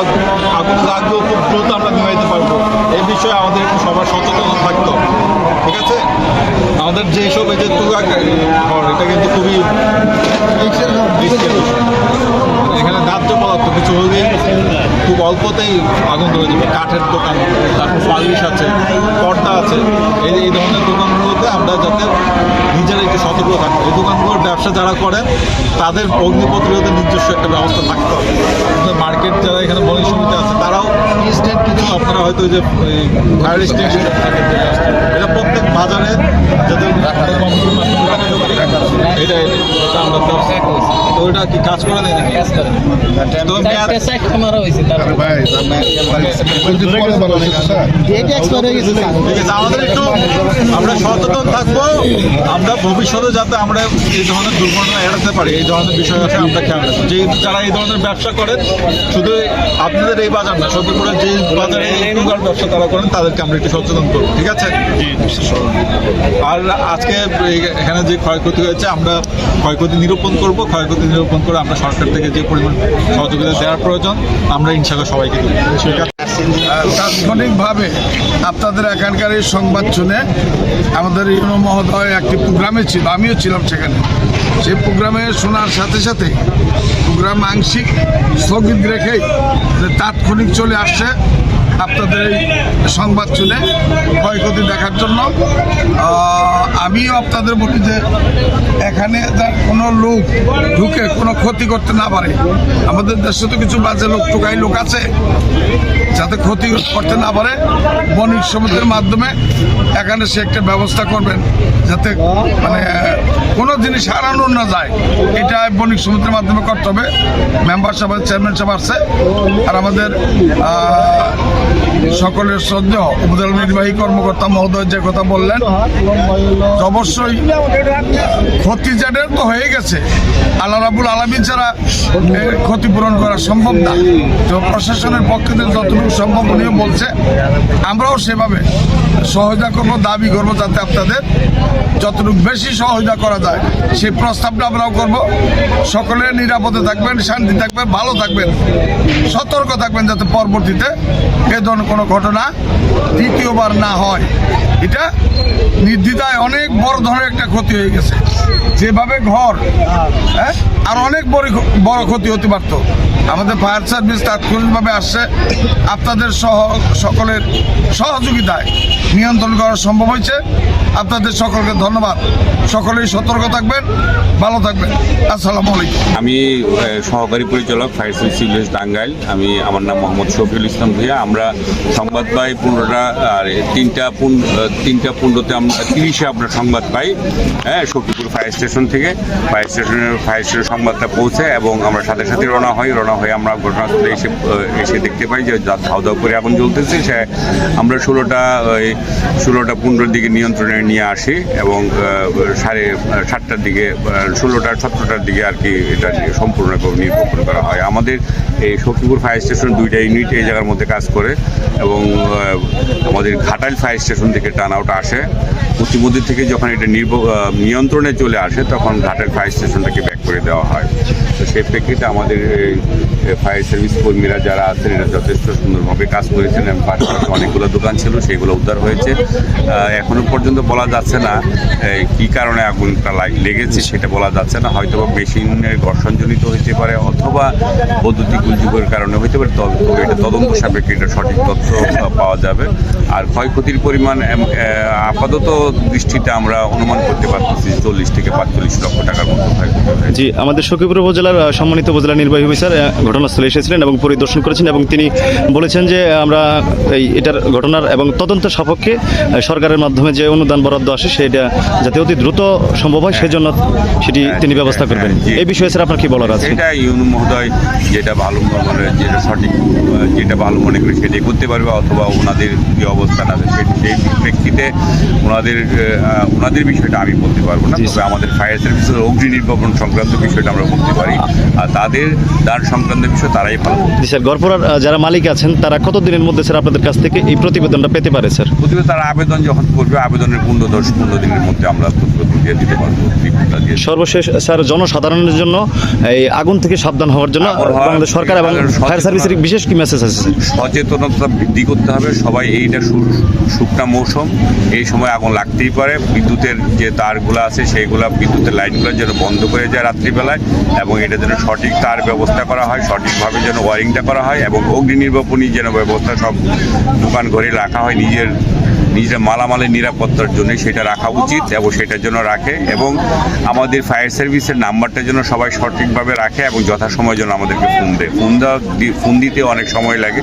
আমরা আগুন লাগলেও খুব দ্রুত আমরা নিভাইতে পারবো। এই বিষয়ে আমাদের একটু সবার সচেতন থাকতে হবে, ঠিক আছে? আমাদের যেসব এই যে তুলা ঘর, এটা কিন্তু খুবই এখানে দাহ্য পদার্থ কিছু হলেই খুব অল্পতেই আগুন ধরে যাবে। কাঠের দোকান, তারপর পালিশ আছে, পর্দা আছে, এই ধরনের দোকানগুলোতে আমরা যাতে নিজেরা একটু সতর্ক থাকবো। এই দোকানগুলোর ব্যবসা যারা করেন তাদের অগ্নি প্রতিরোধের নিজস্ব একটা ব্যবস্থা থাকতে হবে। মার্কেট যারা এখানে বণিক সমিতি আছে তারাও ইনস্ট্যান্ট কিছু আপনারা হয়তো ওই যে ফায়ার এক্সটেনশন এটা প্রত্যেক বাজারে যাতে এটা আমরা তো ওইটা কি কাজ করে দেয় নাকি? আমাদের একটু আমরা সচেতন থাকবো, আমরা ভবিষ্যতে যাতে আমরা এই ধরনের দুর্ঘটনা এড়াতে পারি, এই ধরনের বিষয় আছে আমরা খেয়াল রাখবো। যে যারা এই ধরনের ব্যবসা করেন, শুধু আপনাদের এই বাজার না, সত্যিপুরে যে বাজারে টুকার ব্যবসা তারা করেন তাদেরকে আমরা একটু সচেতন করবো, ঠিক আছে? আর আজকে এখানে যে ক্ষয়ক্ষতি হয়েছে আমরা ক্ষয়ক্ষতি নিরূপণ করবো। ক্ষয়ক্ষতি নিরূপণ করে আমরা সরকার থেকে যে পরিমাণ সহযোগিতা দেওয়ার প্রয়োজন আমরা ইনশাআল্লাহ সবাইকে দেবো। তাৎক্ষণিকভাবে আপনাদের এখানকার এই সংবাদ শুনে আমাদের ইউনো মহোদয় একটি প্রোগ্রামে ছিল, আমিও ছিলাম সেখানে। সেই প্রোগ্রামে শোনার সাথে সাথে প্রোগ্রাম আংশিক স্থগিত রেখেই তাৎক্ষণিক চলে আসছে আপনাদের এই সংবাদ শুনে ক্ষয়ক্ষতি দেখার জন্য। আমিও আপনাদের বলি যে এখানে কোনো লোক ঢুকে কোনো ক্ষতি করতে না পারে। আমাদের দেশে তো কিছু বাজে লোক, টোকাই লোক আছে, যাতে ক্ষতি করতে না পারে বণিক সমিতির মাধ্যমে এখানে সে একটা ব্যবস্থা করবেন, যাতে মানে কোনো জিনিস হারানো না যায়। এটা বণিক সমিতির মাধ্যমে করতে হবে। মেম্বার সাহেব, চেয়ারম্যান সাহেব আসছে, আর আমাদের সকলের শ্রদ্ধেয় উপজেলা নির্বাহী কর্মকর্তা মহোদয় যে কথা বললেন, অবশ্যই ক্ষতি যেটার তো হয়ে গেছে, আল্লাহ রাব্বুল আলামিন ছাড়া ক্ষতিপূরণ করা সম্ভব না। তো প্রশাসনের পক্ষ থেকে যতটুকু সম্ভব উনিও বলছে, আমরাও সেভাবে সহায়তা করবো, দাবি করবো যাতে আপনাদের যতটুকু বেশি সহায়তা করা যায় সেই প্রস্তাবটা আমরাও করবো। সকলে নিরাপদে থাকবেন, শান্তি থাকবেন, ভালো থাকবেন, সতর্ক থাকবেন, যাতে পরবর্তীতে এ ধরনের কোনো ঘটনা দ্বিতীয়বার না হয়। এটা নির্দ্বিধায় অনেক বড় ধরনের একটা ক্ষতি হয়ে গেছে। যেভাবে ঘর, আর অনেক বড় ক্ষতি হতে পারত। আমাদের ফায়ার সার্ভিস তাৎক্ষণিকভাবে আসছে, আপনাদের সকলের সহযোগিতায় নিয়ন্ত্রণ করা সম্ভব হয়েছে। আপনাদের সকলকে ধন্যবাদ। সকলেই সতর্ক থাকবেন, ভালো থাকবেন। আসসালামু আলাইকুম। আমি সহকারী পরিচালক ফায়ার সার্ভিস সিভিল টাঙ্গাইল। আমার নাম মোহাম্মদ শফিউল ইসলাম ভূঁইয়া। আমরা সংবাদ পাই 15টা, আর 3:15 আমরা 30-এ আমরা সংবাদ পাই, শক্তিপুর ফায়ার স্টেশন থেকে। ফায়ার স্টেশনের সংবাদটা পৌঁছে এবং আমরা সাথে সাথে রওনা হয়ে আমরা ঘটনাস্থলে এসে দেখতে পাই যে ধাও ধাও করে আগুন জ্বলতেছে। আমরা 16:15 দিকে নিয়ন্ত্রণে নিয়ে আসি এবং 7:30টার দিকে 17টার দিকে আর কি এটা সম্পূর্ণভাবে নির্বাপন করা হয়। আমাদের এই শক্তিপুর ফায়ার স্টেশন 2টা ইউনিট এই জায়গার মধ্যে কাজ করে এবং আমাদের ঘাটাইল ফায়ার স্টেশন থেকে টার্ন আউট আসে। প্রতিমধ্যে থেকে যখন এটা নিয়ন্ত্রণে চলে আসে তখন ঘাটাইল ফায়ার স্টেশনটাকে ব্যাক করে দেওয়া হয়। তো সেই প্রেক্ষিতে আমাদের ফায়ার সার্ভিস কর্মীরা যারা আছেন এরা যথেষ্ট সুন্দরভাবে কাজ করেছেন এবং পাশাপাশি অনেকগুলো দোকান ছিল, সেগুলো উদ্ধার হয়েছে। এখনও পর্যন্ত বলা যাচ্ছে না কী কারণে আগুনটা লেগেছে, সেটা বলা যাচ্ছে না। হয়তো বা মেশিনের ঘর্ষণজনিত হইতে পারে অথবা বৈদ্যুতিক দুর্যোগের কারণে হইতে পারে। তবে এটা তদন্ত সাপেক্ষে এটা সঠিক তথ্য পাওয়া যাবে। আর ক্ষয়ক্ষতির পরিমাণ আপাতত দৃষ্টিতে আমরা অনুমান করতে পারতেছি 40 থেকে 45 লক্ষ টাকার মতো ক্ষয়ক্ষতি হয়েছে। জি, আমাদের সখীপুর উপজেলার সম্মানিত উপজেলা নির্বাহী অফিসার ঘটনাস্থলে এসেছিলেন এবং পরিদর্শন করেছেন এবং তিনি বলেছেন যে আমরা এটার ঘটনার এবং তদন্ত সাপেক্ষে সরকারের মাধ্যমে যে অনুদান বরাদ্দ আসে সেটা যাতে অতি দ্রুত সম্ভব হয় সেজন্য সেটি তিনি ব্যবস্থা করবেন। এই বিষয়ে স্যার আপনার কি বলার আছে? এটা ইউনো মহোদয় যেটা ভালো মানে যেটা সঠিক যেটা ভালো মনে করে সেটাই করতে পারবে, অথবা ওনাদের যে অবস্থান আছে সেই প্রেক্ষিতে ওনাদের বিষয়টা আমি বলতে পারবো না। তবে আমাদের ফায়ার সার্ভিসের অগ্নি নির্বাপন সংক্রান্ত বিষয়টা আমরা বলতে পারি, আর তার সংক্রান্ত আমাদের বিষয় তারাই ভালো। জি স্যার, গড়পড়ার যারা মালিক আছেন তারা কত দিনের মধ্যে স্যার আপনাদের কাছ থেকে এই প্রতিবেদনটা পেতে পারে স্যার? প্রতিবেদন তারা আবেদন যখন করবে, আবেদনের 15 দিনের মধ্যে আমরা প্রতিবেদন দিয়ে দিতে পারবো, রিপোর্টটা দিয়ে। সর্বশেষ স্যার, জনসাধারণের জন্য এই আগুন থেকে সাবধান হওয়ার জন্য বাংলাদেশ সরকার এবং ফায়ার সার্ভিসের বিশেষ কি মেসেজ আছে স্যার? সচেতনতা বৃদ্ধি করতে হবে। সবাই এইটা শুকনা মৌসুম, এই সময় আগুন লাগতেই পারে। বিদ্যুতের যে তারগুলো আছে সেইগুলা, বিদ্যুতের লাইনগুলো যেন বন্ধ করে যায় রাত্রিবেলায়, এবং এটা যেন সঠিক তার ব্যবস্থা করা হয়, সঠিকভাবে যেন ওয়ারিংটা করা হয়, এবং অগ্নি নির্বাপনী যেন ব্যবস্থা সব দোকান ঘরে রাখা হয়। নিজের মালামালের নিরাপত্তার জন্য সেটা রাখা উচিত, এবং সেটার জন্য রাখে। এবং আমাদের ফায়ার সার্ভিসের নাম্বারটা যেন সবাই সঠিকভাবে রাখে, এবং যথাসময় যেন আমাদেরকে ফোন দিতে অনেক সময় লাগে।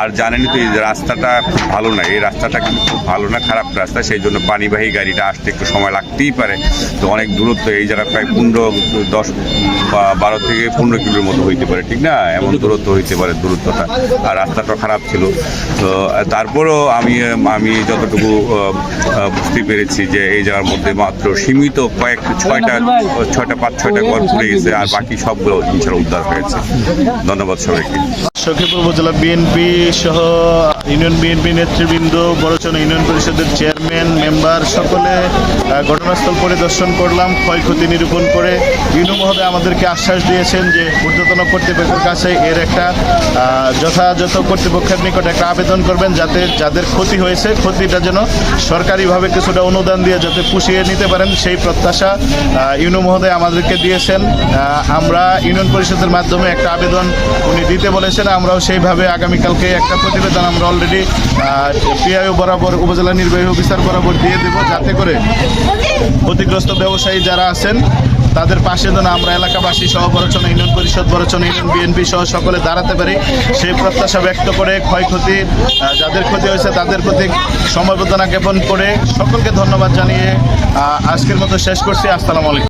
আর জানেনই তো এই রাস্তাটা খুব ভালো না, এই রাস্তাটা কিন্তু খুব ভালো না, খারাপ রাস্তা। সেই জন্য পানিবাহী গাড়িটা আসতে একটু সময় লাগতেই পারে। তো অনেক দূরত্ব, এই জায়গা প্রায় 12 থেকে 15 কিলোর মতো হইতে পারে, ঠিক না? এমন দূরত্ব হইতে পারে দূরত্বটা। আর রাস্তাটা খারাপ ছিল। তো তারপরও আমি যতটুকু বুঝতে পেরেছি যে এই জায়গার মধ্যে মাত্র সীমিত ছয়টা ঘর পুড়ে গেছে, আর বাকি সবগুলো ইনশাল্লাহ উদ্ধার হয়েছে। ধন্যবাদ সবাইকে। সখীপুর উপজেলা বিএনপি সহ ইউনিয়ন বিএনপি নেতৃবৃন্দ, বড়চনা ইউনিয়ন পরিষদের চেয়ারম্যান, মেম্বার সকলে ঘটনাস্থল পরিদর্শন করলাম, ক্ষয়ক্ষতি নিরূপণ করে ইউনু মহোদয় আমাদেরকে আশ্বাস দিয়েছেন যে ঊর্ধ্বতন কর্তৃপক্ষের কাছে এর একটা যথাযথ কর্তৃপক্ষের নিকট একটা আবেদন করবেন, যাতে যাদের ক্ষতি হয়েছে ক্ষতিটা যেন সরকারিভাবে কিছুটা অনুদান দিয়ে যাতে পুষিয়ে নিতে পারেন, সেই প্রত্যাশা ইউনু মহোদয় আমাদেরকে দিয়েছেন। আমরা ইউনিয়ন পরিষদের মাধ্যমে একটা আবেদন উনি দিতে বলেছেন, আমরাও সেইভাবে আগামীকালকে একটা প্রতিবেদন আমরা অলরেডি পিআইও বরাবর, উপজেলা নির্বাহী অফিসার বরাবর দিয়ে দেব, যাতে করে ক্ষতিগ্রস্ত ব্যবসায়ী যারা আছেন তাদের পাশে যেন আমরা এলাকাবাসী সহ বড়চনা ইউনিয়ন পরিষদ, বড়চনা ইউনিয়ন বিএনপি সহ সকলে দাঁড়াতে পারি, সেই প্রত্যাশা ব্যক্ত করে ক্ষয়ক্ষতি যাদের ক্ষতি হয়েছে তাদের প্রতি সমবেদনা জ্ঞাপন করে সকলকে ধন্যবাদ জানিয়ে আজকের মতো শেষ করছি। আসসালামু আলাইকুম।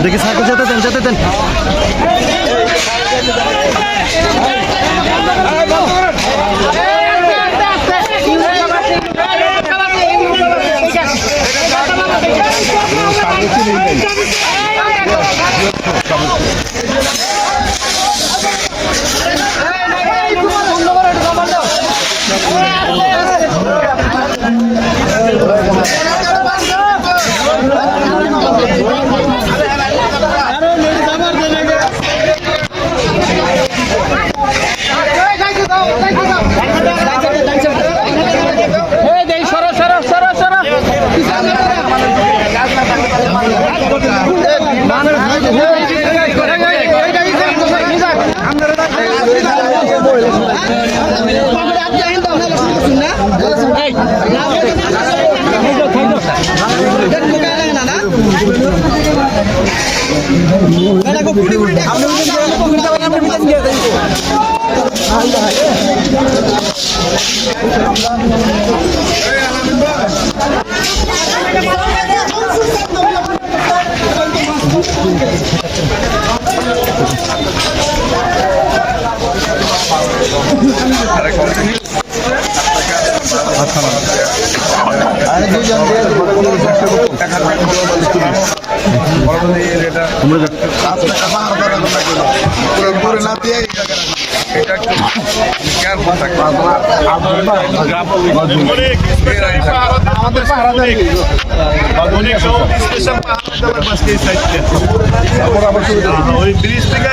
দেখি স্যার, যেতে দেন। আমাদের অনেক স্পেশাল ওই ব্রিজ থেকে